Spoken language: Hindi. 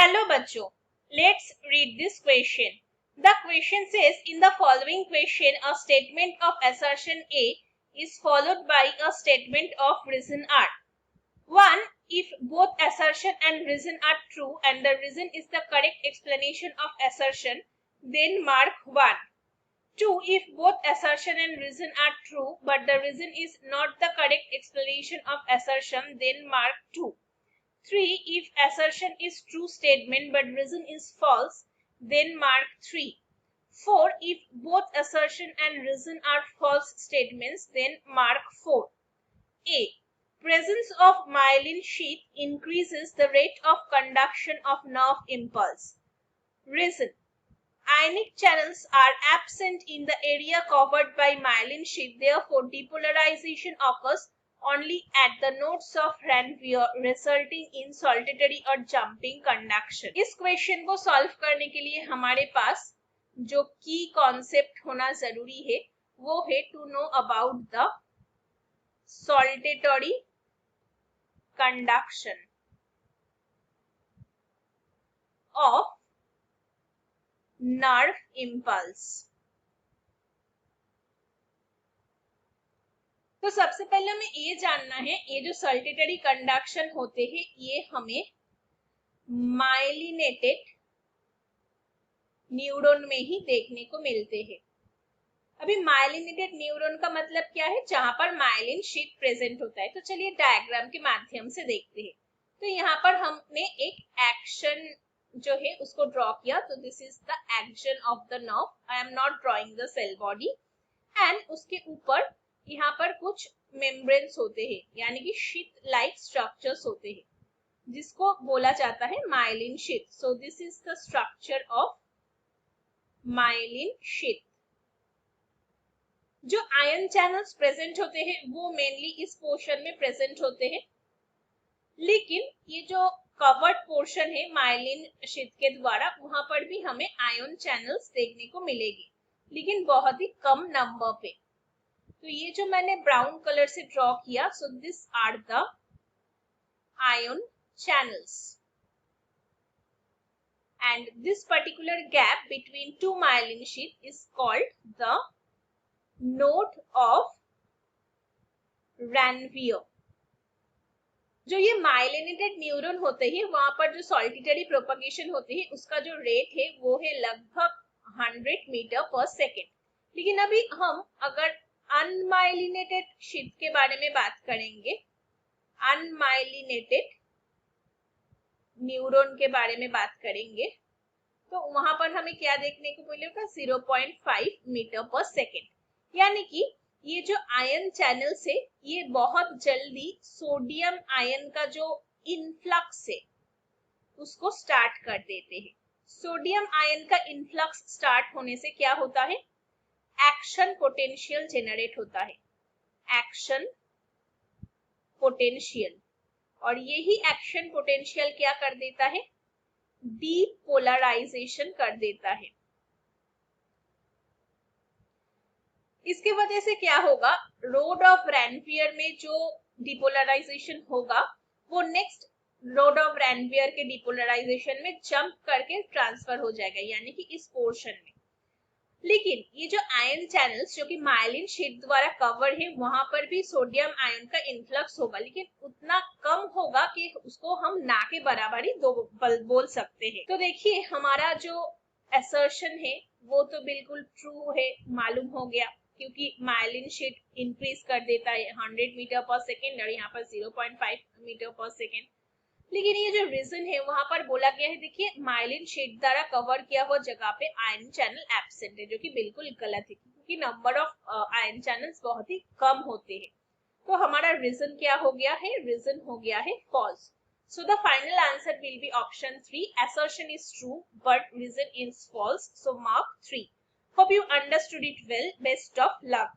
हेलो बच्चों, let's read this question. The question says, in the following question, a statement of assertion A is followed by a statement of reason R. 1. If both assertion and reason are true and the reason is the correct explanation of assertion, then mark 1. 2. If both assertion and reason are true but the reason is not the correct explanation of assertion, then mark 2. 3. If assertion is true statement but reason is false, then mark 3. 4. If both assertion and reason are false statements, then mark 4. A. Presence of myelin sheath increases the rate of conduction of nerve impulse. Reason. Ionic channels are absent in the area covered by myelin sheath, therefore depolarization occurs only at the nodes of Ranvier, resulting in saltatory और jumping conduction. इस क्वेश्चन को सॉल्व करने के लिए हमारे पास जो की कॉन्सेप्ट होना जरूरी है वो है to know about the saltatory conduction of nerve impulse. तो सबसे पहले हमें ये जानना है, ये जो सल्टेटरी कंडक्शन होते हैं ये हमें माइलिनेटेड न्यूरॉन में ही देखने को मिलते हैं. अभी माइलिनेटेड न्यूरॉन का मतलब क्या है? जहां पर माइलिन शीट प्रेजेंट होता है. तो चलिए डायग्राम के माध्यम से देखते हैं. तो यहाँ पर हमने एक एक्शन जो है उसको ड्रॉ किया. तो this is the action of the nerve. I am not drawing the cell body. And उसके ऊपर यहाँ पर कुछ मेम्ब्रेन्स होते हैं, यानी कि शीट लाइक स्ट्रक्चर्स होते हैं जिसको बोला जाता है myelin sheath. So this is the structure of myelin sheath. जो आयन चैनल्स प्रेजेंट होते हैं वो मेनली इस पोर्शन में प्रेजेंट होते हैं, लेकिन ये जो कवर्ड पोर्शन है माइलिन शीट के द्वारा वहां पर भी हमें आयन चैनल्स देखने को मिलेगी, लेकिन बहुत ही कम नंबर पे. तो ये जो मैंने ब्राउन कलर से ड्रॉ किया, so this are the ion channels and this particular gap between two myelin sheath is called the node of Ranvier. जो ये माइलिनेटेड न्यूरॉन होते हैं वहां पर जो सॉल्टिटरी प्रोपगेशन होती है उसका जो रेट है वो है लगभग 100 मीटर पर सेकेंड. लेकिन अभी हम अगर अनमाइलिनेटेड शीट के बारे में बात करेंगे, अनमाइलिनेटेड न्यूरॉन के बारे में बात करेंगे, तो वहां पर हमें क्या देखने को मिलेगा? 0.5 मीटर पर सेकेंड. यानी कि ये जो आयन चैनल्स है ये बहुत जल्दी सोडियम आयन का जो इनफ्लक्स है उसको स्टार्ट कर देते हैं. सोडियम आयन का इनफ्लक्स स्टार्ट होने से क्या होता है? एक्शन पोटेंशियल जेनरेट होता है. Action potential. और यही एक्शन पोटेंशियल क्या कर देता है? डीपोलराइजेशन कर देता है. इसके वजह से क्या होगा? रोड ऑफ रैनवियर में जो डीपोलराइजेशन होगा वो नेक्स्ट रोड ऑफ रैनवियर के डीपोलराइजेशन में जंप करके ट्रांसफर हो जाएगा, यानी कि इस पोर्शन में. लेकिन ये जो आयन चैनल्स जो कि माइलिन शीट द्वारा कवर है वहां पर भी सोडियम आयन का इन्फ्लक्स होगा, लेकिन उतना कम होगा कि उसको हम ना के बराबर ही बोल सकते हैं. तो देखिए हमारा जो असर्शन है वो तो बिल्कुल ट्रू है, मालूम हो गया, क्योंकि माइलिन शीट इंक्रीज कर देता है 100 मीटर पर सेकेंड और यहाँ पर 0.5 मीटर पर सेकेंड. लेकिन ये जो रीजन है वहां पर बोला गया है, देखिए माइलिन शीट द्वारा कवर किया हुआ जगह पे आयन चैनल एब्सेंट है, जो कि बिल्कुल गलत है क्योंकि नंबर ऑफ आयन चैनल्स बहुत ही कम होते हैं. तो हमारा रीजन क्या हो गया है? रीजन हो गया है false. So the final answer will be option 3. Assertion is true but reason is false. So mark 3. Hope you understood it well. Best of luck.